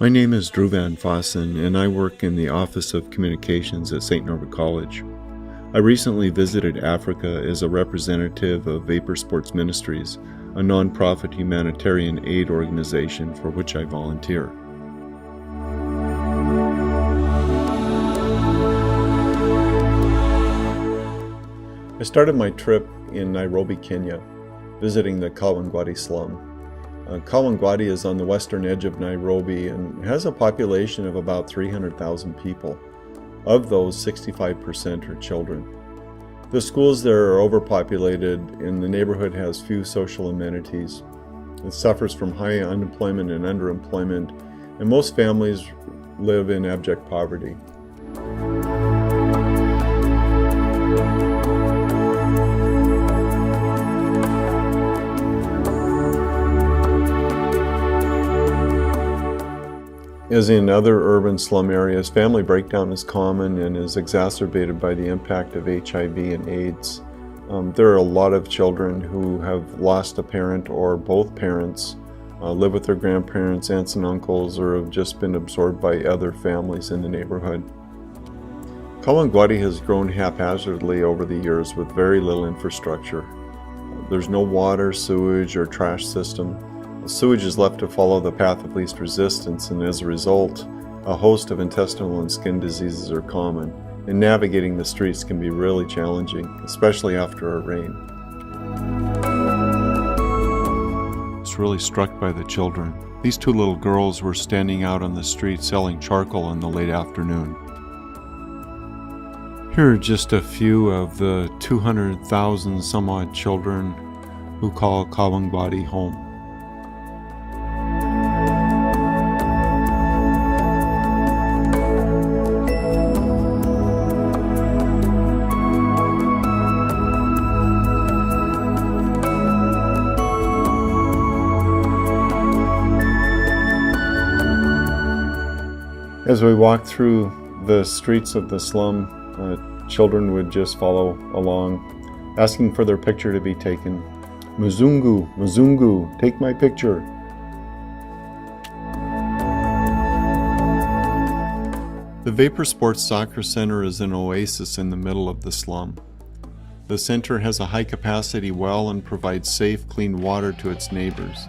My name is Drew Van Fossen, and I work in the Office of Communications at St. Norbert College. I recently visited Africa as a representative of Vapor Sports Ministries, a nonprofit humanitarian aid organization for which I volunteer. I started my trip in Nairobi, Kenya, visiting the Kawangware slum. Kawangware is on the western edge of Nairobi and has a population of about 300,000 people. Of those, 65% are children. The schools there are overpopulated and the neighborhood has few social amenities. It suffers from high unemployment and underemployment, and most families live in abject poverty. As in other urban slum areas, family breakdown is common and is exacerbated by the impact of HIV and AIDS. There are a lot of children who have lost a parent or both parents, live with their grandparents, aunts and uncles, or have just been absorbed by other families in the neighborhood. Kawangware has grown haphazardly over the years with very little infrastructure. There's no water, sewage, or trash system. Sewage is left to follow the path of least resistance, and as a result, a host of intestinal and skin diseases are common, and navigating the streets can be really challenging, especially after a rain. I was really struck by the children. These two little girls were standing out on the street selling charcoal in the late afternoon. Here are just a few of the 200,000 some odd children who call Kawangware home. As we walked through the streets of the slum, children would just follow along, asking for their picture to be taken. Mzungu, Mzungu, take my picture. The Vapor Sports Soccer Center is an oasis in the middle of the slum. The center has a high-capacity well and provides safe, clean water to its neighbors.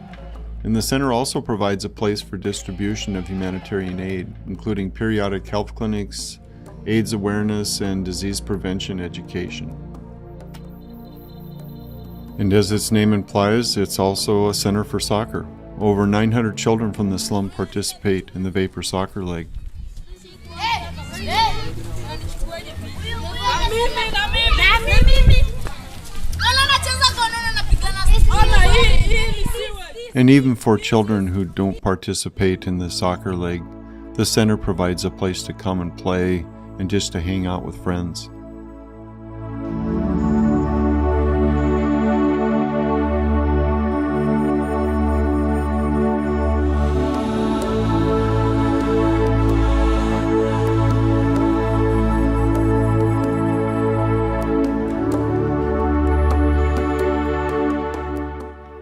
And the center also provides a place for distribution of humanitarian aid, including periodic health clinics, AIDS awareness, and disease prevention education. And as its name implies, it's also a center for soccer. Over 900 children from the slum participate in the Vapor Soccer League. And even for children who don't participate in the soccer league, the center provides a place to come and play and just to hang out with friends.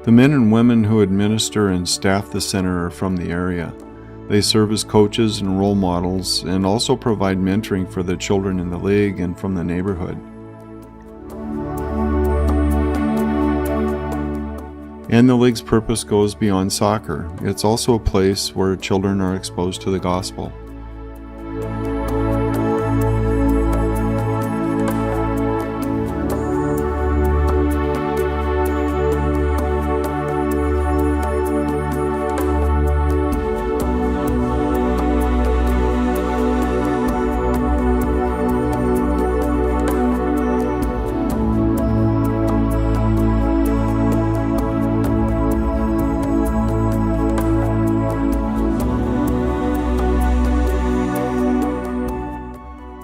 The men and women who administer and staff the center are from the area. They serve as coaches and role models and also provide mentoring for the children in the league and from the neighborhood. And the league's purpose goes beyond soccer. It's also a place where children are exposed to the gospel.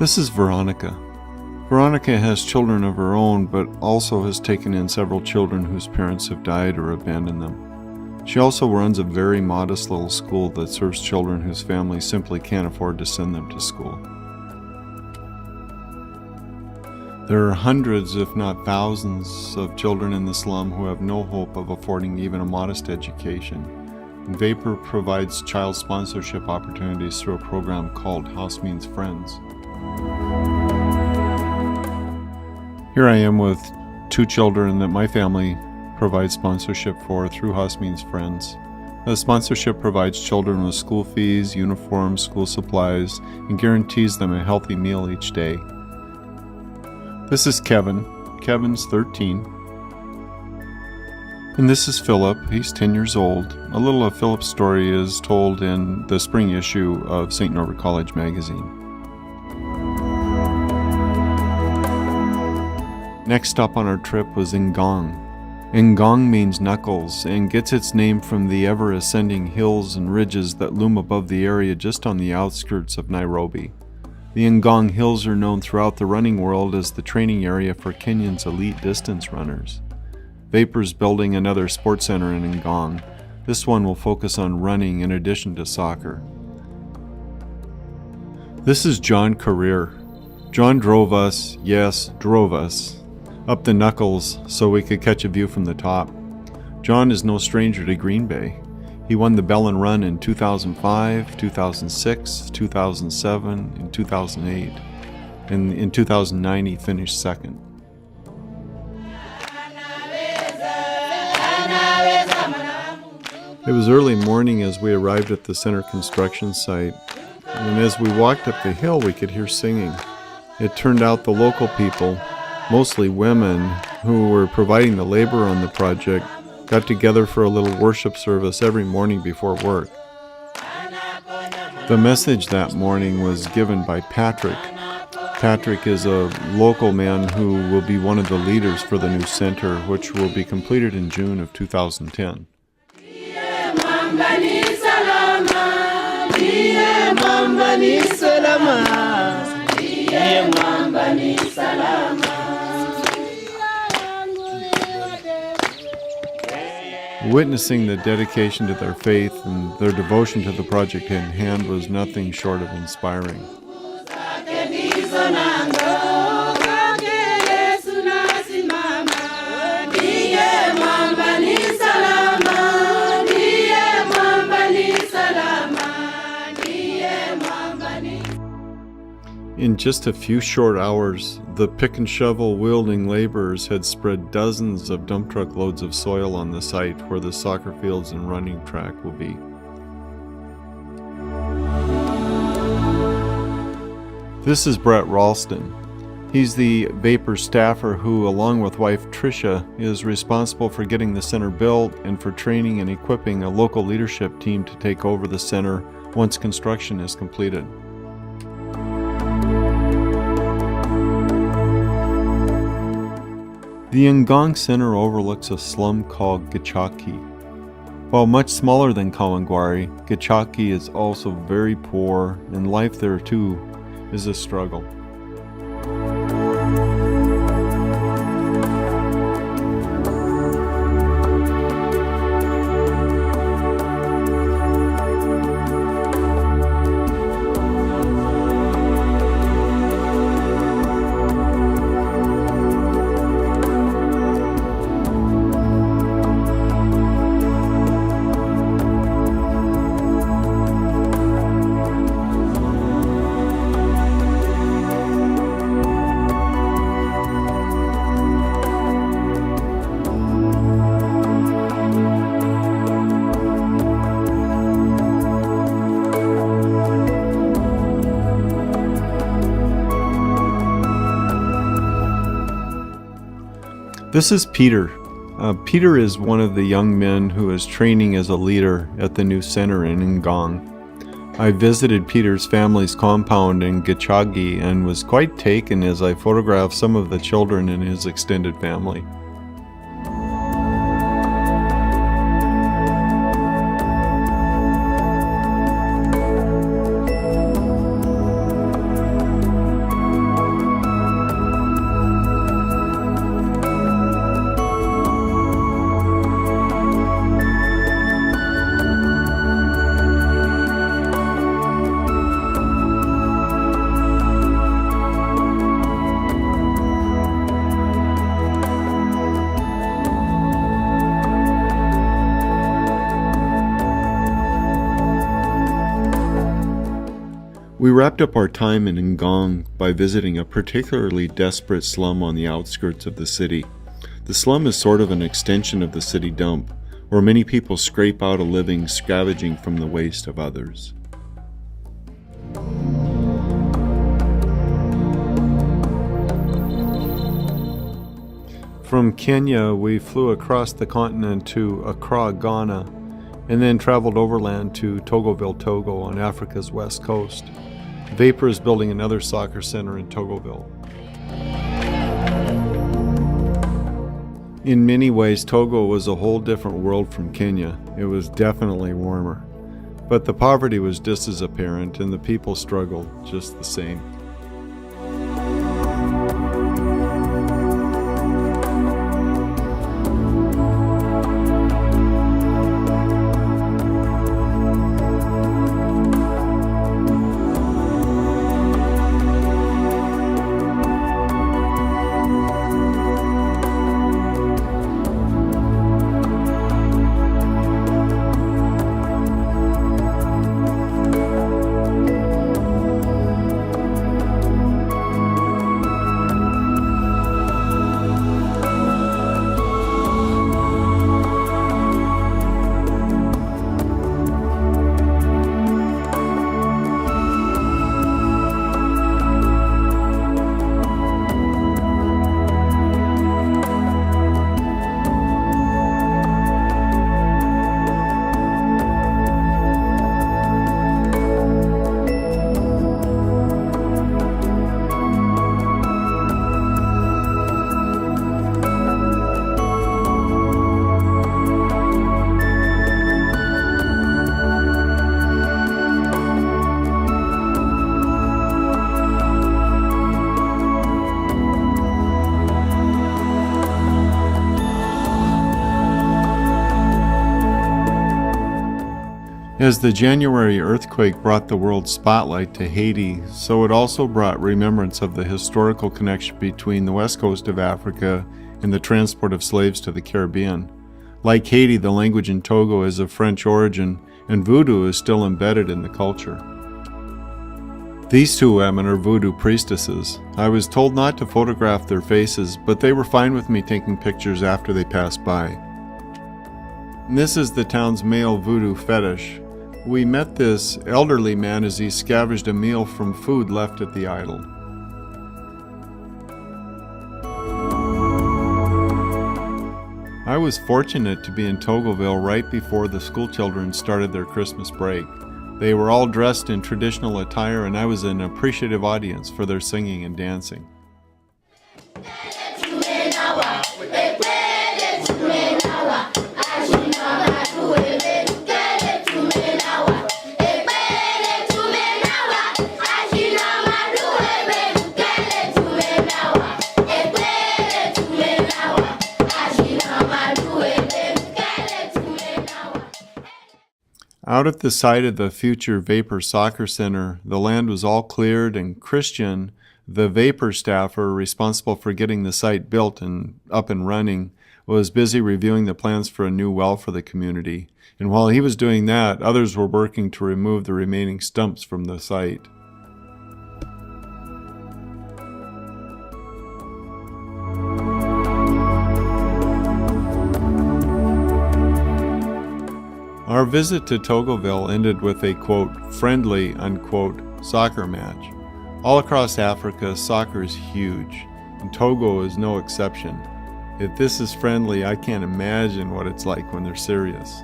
This is Veronica. Veronica has children of her own, but also has taken in several children whose parents have died or abandoned them. She also runs a very modest little school that serves children whose families simply can't afford to send them to school. There are hundreds, if not thousands, of children in the slum who have no hope of affording even a modest education, Vapor provides child sponsorship opportunities through a program called House Means Friends. Here I am with 2 children that my family provides sponsorship for through House Means Friends. The sponsorship provides children with school fees, uniforms, school supplies, and guarantees them a healthy meal each day. This is Kevin. Kevin's 13. And this is Philip. He's 10 years old. A little of Philip's story is told in the spring issue of St. Norbert College magazine. Next stop on our trip was Ngong. Ngong means knuckles and gets its name from the ever-ascending hills and ridges that loom above the area just on the outskirts of Nairobi. The Ngong Hills are known throughout the running world as the training area for Kenyan's elite distance runners. Vapor's building another sports center in Ngong. This one will focus on running in addition to soccer. This is John Career. John drove us, up the knuckles so we could catch a view from the top. John is no stranger to Green Bay. He won the Bellin Run in 2005, 2006, 2007, and 2008. And in 2009 he finished second. It was early morning as we arrived at the center construction site, and as we walked up the hill we could hear singing. It turned out the local people, mostly women who were providing the labor on the project, got together for a little worship service every morning before work. The message that morning was given by Patrick. Patrick is a local man who will be one of the leaders for the new center, which will be completed in June of 2010. Witnessing the dedication to their faith and their devotion to the project in hand was nothing short of inspiring. In just a few short hours, the pick and shovel wielding laborers had spread dozens of dump truck loads of soil on the site where the soccer fields and running track will be. This is Brett Ralston. He's the Vapor staffer who, along with wife Tricia, is responsible for getting the center built and for training and equipping a local leadership team to take over the center once construction is completed. The Ngong Center overlooks a slum called Gachaki. While much smaller than Kawangware, Gachaki is also very poor, and life there too is a struggle. This is Peter. Peter is one of the young men who is training as a leader at the new center in Ngong. I visited Peter's family's compound in Gachagi and was quite taken as I photographed some of the children in his extended family. We wrapped up our time in Ngong by visiting a particularly desperate slum on the outskirts of the city. The slum is sort of an extension of the city dump, where many people scrape out a living scavenging from the waste of others. From Kenya, we flew across the continent to Accra, Ghana, and then traveled overland to Togoville, Togo on Africa's west coast. Vapor is building another soccer center in Togoville. In many ways, Togo was a whole different world from Kenya. It was definitely warmer. But the poverty was just as apparent, and the people struggled just the same. As the January earthquake brought the world's spotlight to Haiti, so it also brought remembrance of the historical connection between the west coast of Africa and the transport of slaves to the Caribbean. Like Haiti, the language in Togo is of French origin, and voodoo is still embedded in the culture. These two women are voodoo priestesses. I was told not to photograph their faces, but they were fine with me taking pictures after they passed by. And this is the town's male voodoo fetish. We met this elderly man as he scavenged a meal from food left at the idol. I was fortunate to be in Togoville right before the schoolchildren started their Christmas break. They were all dressed in traditional attire, and I was an appreciative audience for their singing and dancing. Out at the site of the future Vapor Soccer Center, the land was all cleared, and Christian, the Vapor staffer responsible for getting the site built and up and running, was busy reviewing the plans for a new well for the community. And while he was doing that, others were working to remove the remaining stumps from the site. Our visit to Togoville ended with a, quote, friendly, unquote, soccer match. All across Africa, soccer is huge, and Togo is no exception. If this is friendly, I can't imagine what it's like when they're serious.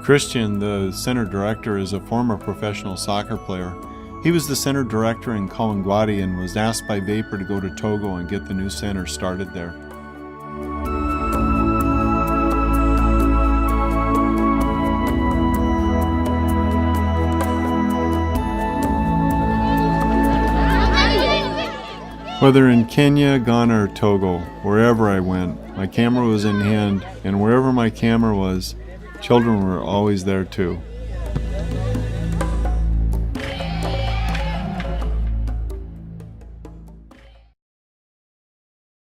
Christian, the center director, is a former professional soccer player. He was the center director in Kawangwadi and was asked by Vapor to go to Togo and get the new center started there. Whether in Kenya, Ghana, or Togo, wherever I went, my camera was in hand, and wherever my camera was, children were always there too.